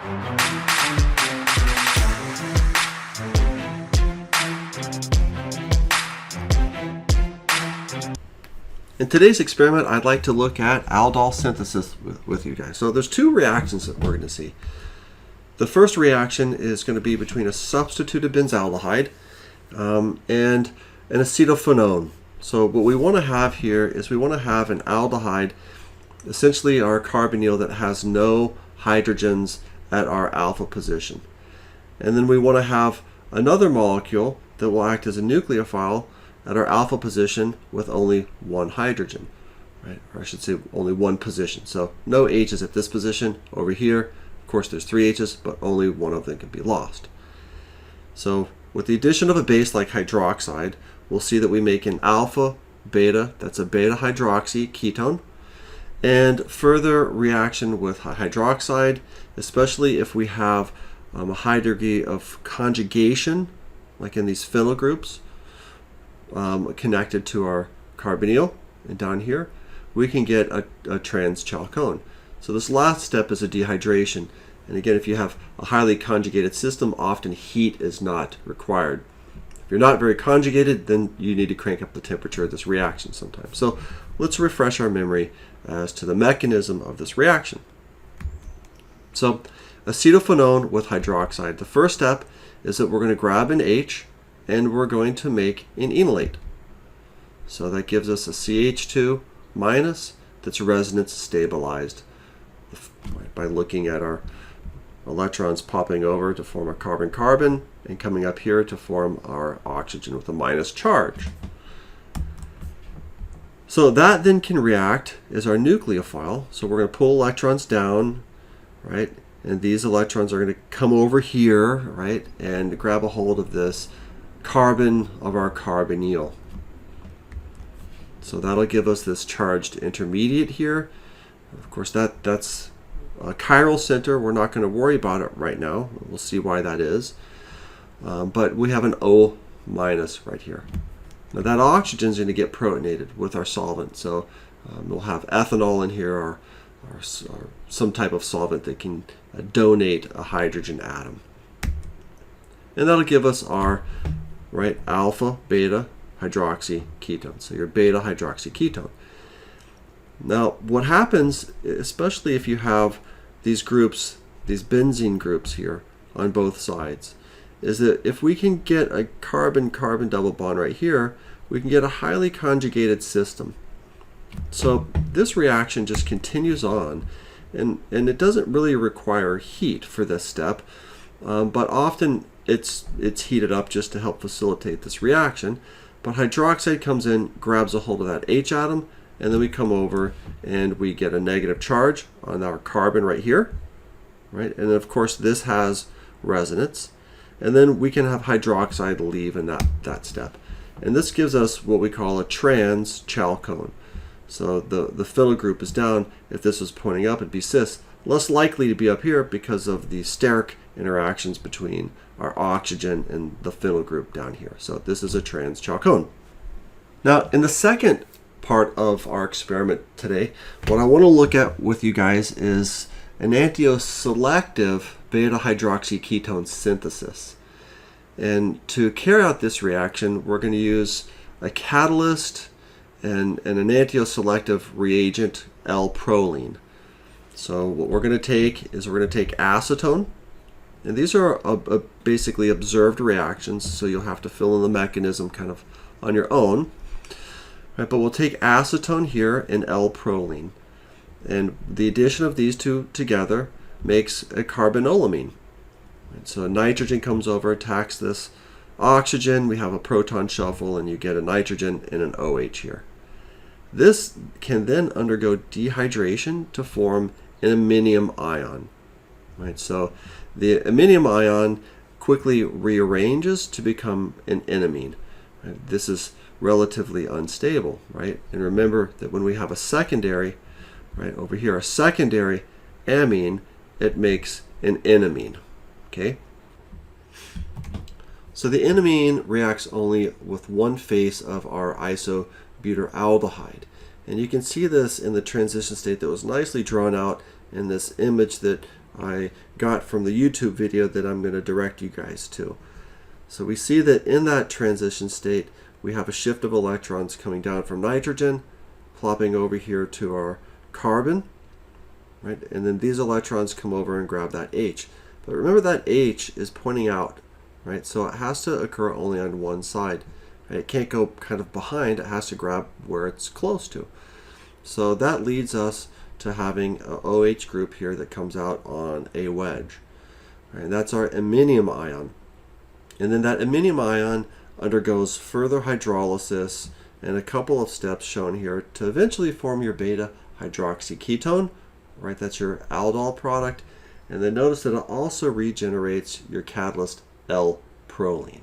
In today's experiment, I'd like to look at aldol synthesis with you guys. So there's two reactions that we're going to see. The first reaction is going to be between a substituted benzaldehyde and an acetophenone. So what we want to have here is we want to have an aldehyde, essentially our carbonyl that has no hydrogens at our alpha position. And then we want to have another molecule that will act as a nucleophile at our alpha position with only one hydrogen, right? Or I should say only one position. So no H's at this position. Over here, of course, there's three H's, but only one of them can be lost. So with the addition of a base like hydroxide, we'll see that we make an alpha beta, that's a beta hydroxy ketone, and further reaction with hydroxide, especially if we have a high degree of conjugation, like in these phenyl groups, connected to our carbonyl, and down here we can get a trans chalcone. So this last step is a dehydration, and again, if you have a highly conjugated system, often heat is not required. If you're not very conjugated, then you need to crank up the temperature of this reaction sometimes. So let's refresh our memory as to the mechanism of this reaction. So acetophenone with hydroxide, the first step is that we're going to grab an H and we're going to make an enolate. So that gives us a CH2 minus that's resonance stabilized by looking at our electrons popping over to form a carbon-carbon and coming up here to form our oxygen with a minus charge. So that then can react as our nucleophile. So we're going to pull electrons down, right? And these electrons are going to come over here, right? And grab a hold of this carbon of our carbonyl. So that'll give us this charged intermediate here. Of course, that's a chiral center. We're not going to worry about it right now. We'll see why that is. But we have an O minus right here. Now that oxygen is going to get protonated with our solvent. So we'll have ethanol in here or some type of solvent that can donate a hydrogen atom. And that'll give us our alpha beta hydroxy ketone. So your beta hydroxy ketone. Now what happens, especially if you have these groups, these benzene groups here on both sides, is that if we can get a carbon-carbon double bond right here, we can get a highly conjugated system. So this reaction just continues on, and it doesn't really require heat for this step, but often it's heated up just to help facilitate this reaction. But hydroxide comes in, grabs a hold of that H atom, and then we come over and we get a negative charge on our carbon right here, right? And of course this has resonance, and then we can have hydroxide leave in that step. And this gives us what we call a trans chalcone. So the phenyl group is down. If this was pointing up, it'd be cis. Less likely to be up here because of the steric interactions between our oxygen and the phenyl group down here. So this is a trans chalcone. Now in the second part of our experiment today, what I want to look at with you guys is enantioselective beta hydroxy ketone synthesis. And to carry out this reaction, we're going to use a catalyst and an enantioselective reagent, L-proline. So what we're going to take is we're going to take acetone, and these are basically observed reactions, so you'll have to fill in the mechanism kind of on your own. Right, but we'll take acetone here and L-proline, and the addition of these two together makes a carbanolamine. Right, so nitrogen comes over, attacks this oxygen, we have a proton shuffle, and you get a nitrogen and an OH here. This can then undergo dehydration to form an iminium ion. Right, so the iminium ion quickly rearranges to become an enamine. Right, this is relatively unstable, right? And remember that when we have a secondary, right over here, a secondary amine, it makes an enamine. Okay. So the enamine reacts only with one face of our isobutyraldehyde. And you can see this in the transition state that was nicely drawn out in this image that I got from the YouTube video that I'm going to direct you guys to. So we see that in that transition state, we have a shift of electrons coming down from nitrogen, plopping over here to our carbon, right? And then these electrons come over and grab that H. But remember that H is pointing out, right? So it has to occur only on one side. Right? It can't go kind of behind, it has to grab where it's close to. So that leads us to having an OH group here that comes out on a wedge. Right? And that's our iminium ion. And then that iminium ion undergoes further hydrolysis and a couple of steps shown here to eventually form your beta hydroxyketone, right? That's your aldol product. And then notice that it also regenerates your catalyst L-proline.